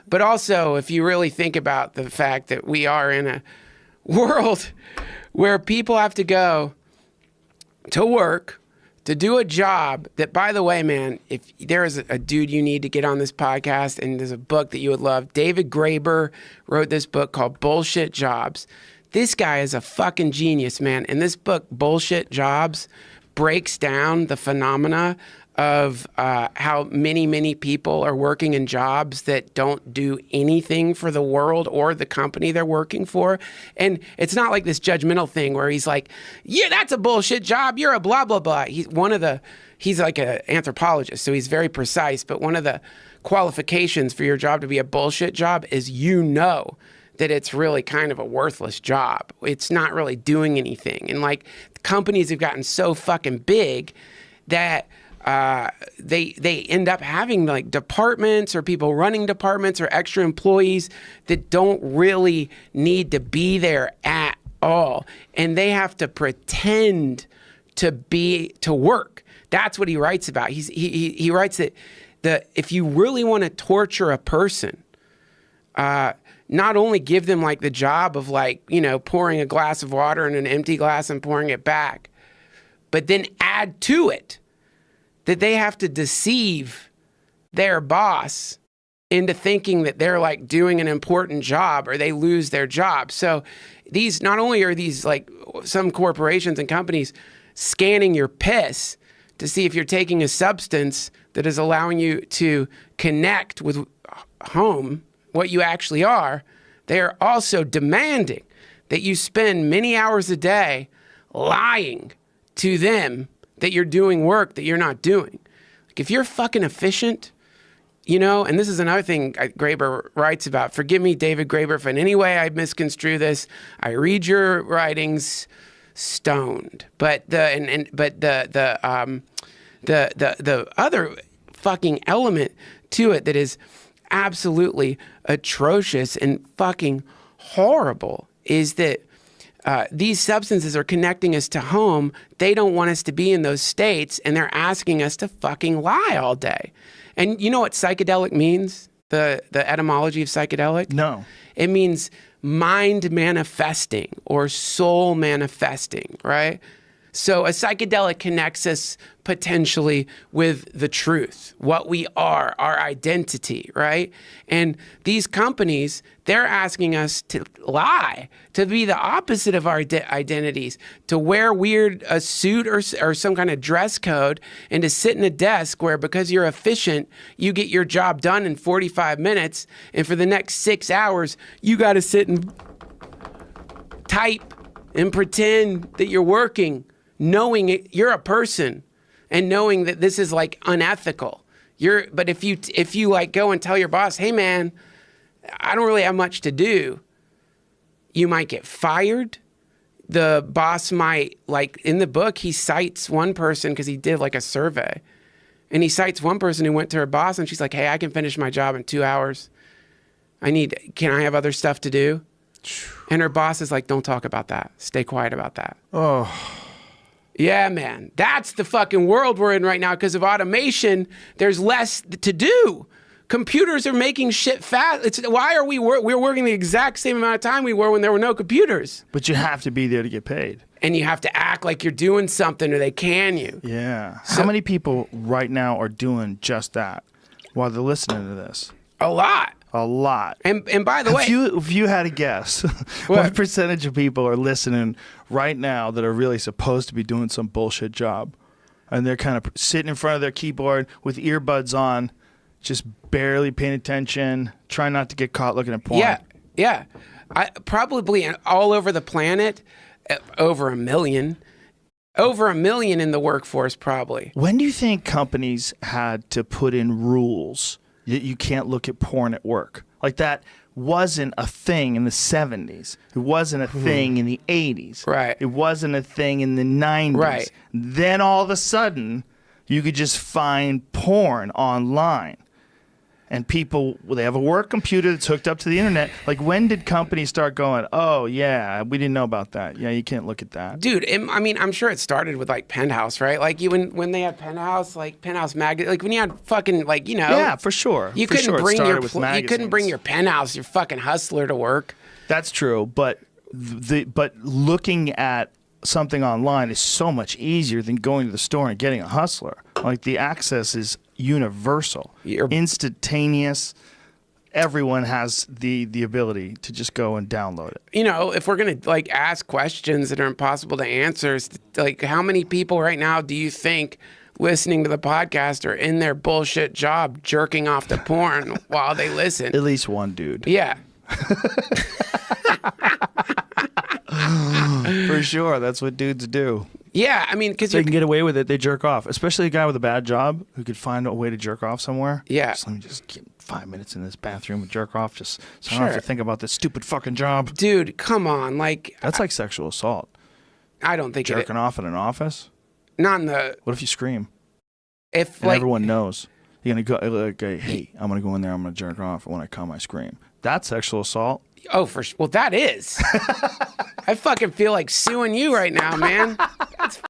But also, if you really think about the fact that we are in a world where people have to go to work to do a job that, by the way, man, if there is a dude you need to get on this podcast, and there's a book that you would love. David Graeber wrote this book called Bullshit Jobs. This guy is a fucking genius, man. And this book, Bullshit Jobs, breaks down the phenomena of how many people are working in jobs that don't do anything for the world or the company they're working for. And it's not like this judgmental thing where he's like, yeah, that's a bullshit job. You're a blah, blah, blah. He's like an anthropologist, so he's very precise. But one of the qualifications for your job to be a bullshit job is that it's really kind of a worthless job. It's not really doing anything. And like companies have gotten so fucking big that they end up having like departments or people running departments or extra employees that don't really need to be there at all. And they have to pretend to work. That's what he writes about. He writes that if you really want to torture a person, not only give them like the job of like, pouring a glass of water in an empty glass and pouring it back, but then add to it that they have to deceive their boss into thinking that they're like doing an important job or they lose their job. So these, not only are these like some corporations and companies scanning your piss to see if you're taking a substance that is allowing you to connect with home, what you actually are, they are also demanding that you spend many hours a day lying to them that you're doing work that you're not doing. Like if you're fucking efficient, and this is another thing Graeber writes about. Forgive me, David Graeber, if in any way I misconstrue this. I read your writings stoned. But the other fucking element to it that is absolutely atrocious and fucking horrible is that these substances are connecting us to home. They don't want us to be in those states, and they're asking us to fucking lie all day. And you know what psychedelic means? The etymology of psychedelic? No. It means mind manifesting or soul manifesting, right? So a psychedelic connects us potentially with the truth, what we are, our identity, right? And these companies, they're asking us to lie, to be the opposite of our identities, to wear a suit or some kind of dress code, and to sit in a desk where, because you're efficient, you get your job done in 45 minutes, and for the next 6 hours, you got to sit and type and pretend that you're working, knowing you're a person and knowing that this is like unethical. But if you like go and tell your boss, hey man, I don't really have much to do, you might get fired. The boss might, like in the book, he cites one person because he did like a survey, and he cites one person who went to her boss and she's like, hey, I can finish my job in 2 hours. Can I have other stuff to do? And her boss is like, don't talk about that. Stay quiet about that. Oh. Yeah, man. That's the fucking world we're in right now. Because of automation, there's less to do. Computers are making shit fast. Why are we're working the exact same amount of time we were when there were no computers? But you have to be there to get paid. And you have to act like you're doing something or they can you. Yeah. So, how many people right now are doing just that while they're listening to this? A lot. A lot. And by the way, if you had to guess, what percentage of people are listening right now that are really supposed to be doing some bullshit job, and they're kind of sitting in front of their keyboard with earbuds on, just barely paying attention, trying not to get caught looking at porn? Yeah. Probably all over the planet, over 1 million. Over 1 million in the workforce, probably. When do you think companies had to put in rules? You can't look at porn at work. Like that wasn't a thing in the 70s. It wasn't a thing in the 80s. Right. It wasn't a thing in the 90s. Right. Then all of a sudden, you could just find porn online. And people, well, they have a work computer that's hooked up to the internet. Like, when did companies start going, oh, yeah, we didn't know about that. Yeah, you can't look at that. Dude, I mean, I'm sure it started with like Penthouse, right? Like when they had Penthouse, like Penthouse magazine, like when you had fucking like, you know. Yeah, for sure. You couldn't bring your Penthouse, your fucking Hustler to work. That's true, but looking at something online is so much easier than going to the store and getting a Hustler. Like, the access is universal, instantaneous. Everyone has the ability to just go and download it. You know, if we're gonna like ask questions that are impossible to answer, like how many people right now do you think listening to the podcast are in their bullshit job jerking off to porn while they listen? At least one dude. Yeah. For sure, that's what dudes do. Yeah, I mean, because they can get away with it, they jerk off. Especially a guy with a bad job who could find a way to jerk off somewhere. Yeah. Let me just get 5 minutes in this bathroom and jerk off, just so I don't have to think about this stupid fucking job. Dude, come on, like that's like sexual assault. I don't think jerking off in an office. Not in the. What if you scream? If and like everyone knows, you're gonna go like, hey, I'm gonna go in there, I'm gonna jerk off, and when I come, I scream. That's sexual assault. Oh, for sure. Well, that is. I fucking feel like suing you right now, man. That's